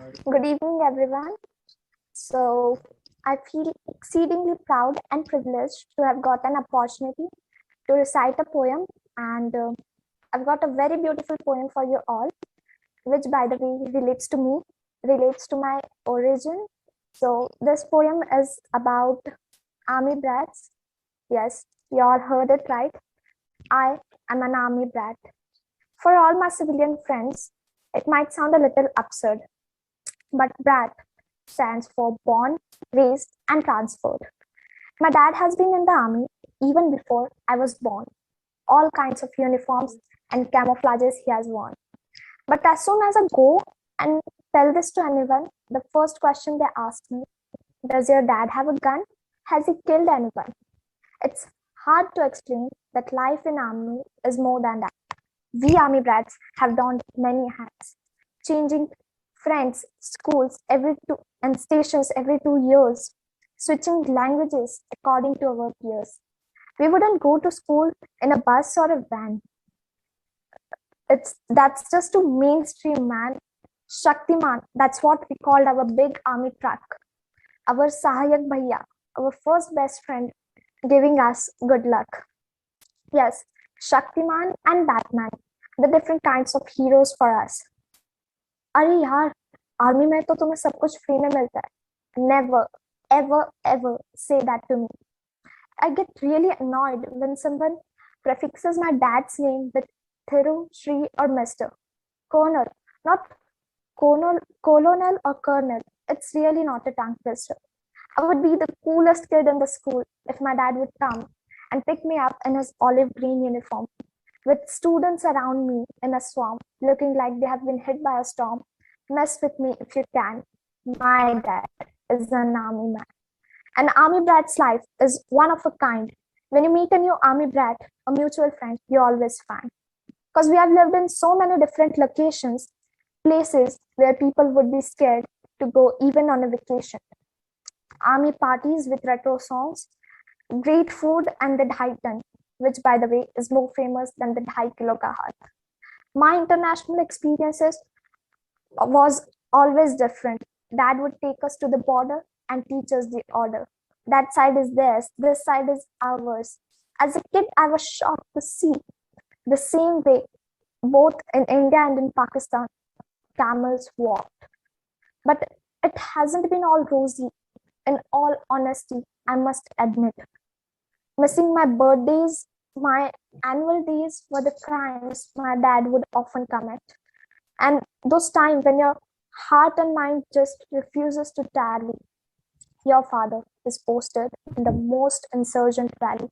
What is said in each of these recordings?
Good evening, everyone. So, I feel exceedingly proud and privileged to have got an opportunity to recite a poem, and I've got a very beautiful poem for you all, which, by the way, relates to me, relates to my origin. So, this poem is about army brats. Yes, you all heard it right. I am an army brat. For all my civilian friends, it might sound a little absurd, but brat stands for born, raised, and transferred. My dad has been in the army even before I was born. All kinds of uniforms and camouflages he has worn. But as soon as I go and tell this to anyone, the first question they ask me, does your dad have a gun? Has he killed anyone? It's hard to explain that life in army is more than that. We army brats have donned many hats, changing friends, schools and stations every 2 years, switching languages according to our peers. We wouldn't go to school in a bus or a van. That's just a mainstream man. Shaktiman, that's what we called our big army truck. Our Sahayak Bhaiya, our first best friend, giving us good luck. Yes, Shaktiman and Batman, the different kinds of heroes for us. अरे यार army में तो तुम्हें सब कुछ free में मिलता है. Never, ever, ever say that to me. I get really annoyed when someone prefixes my dad's name with Thiru, Shri, or Mr. Colonel, not colonel or colonel. It's really not a tongue twister. I would be the coolest kid in the school if my dad would come and pick me up in his olive green uniform, with students around me in a swarm, looking like they have been hit by a storm. Mess with me if you can. My dad is an army man. An army brat's life is one of a kind. When you meet a new army brat, a mutual friend, you always find. Because we have lived in so many different locations, places where people would be scared to go even on a vacation. Army parties with retro songs, great food, and the dhaitan, which, by the way, is more famous than the 2.5 kilo ka hath. My international experiences was always different. Dad would take us to the border and teach us the order. That side is theirs, this side is ours. As a kid, I was shocked to see the same way both in India and in Pakistan, camels walked. But it hasn't been all rosy. In all honesty, I must admit, missing my birthdays, my annual days were the crimes my dad would often commit. And those times when your heart and mind just refuses to tally, your father is posted in the most insurgent rally.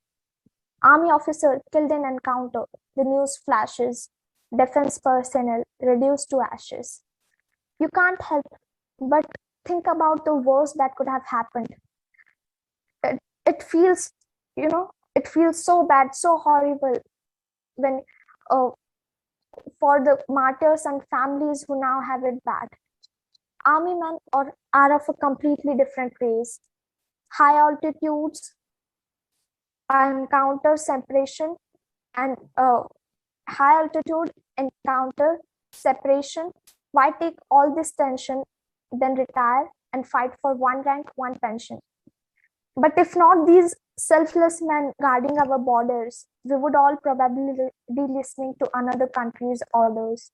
Army officer killed in encounter, the news flashes, defense personnel reduced to ashes. You can't help but think about the worst that could have happened. It feels, it feels so bad, so horrible when for the martyrs and families who now have it bad. Army men are of a completely different race. High altitudes, encounter separation, and high altitude encounter separation. Why take all this tension, then retire and fight for one rank, one pension? But if not these selfless men guarding our borders, we would all probably be listening to another country's orders.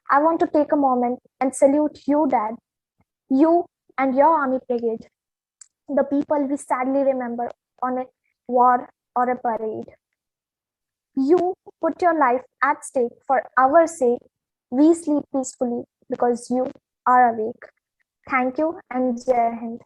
I want to take a moment and salute you, Dad, you and your army brigade, the people we sadly remember on a war or a parade. You put your life at stake for our sake. We sleep peacefully because you are awake. Thank you and Jai Hind.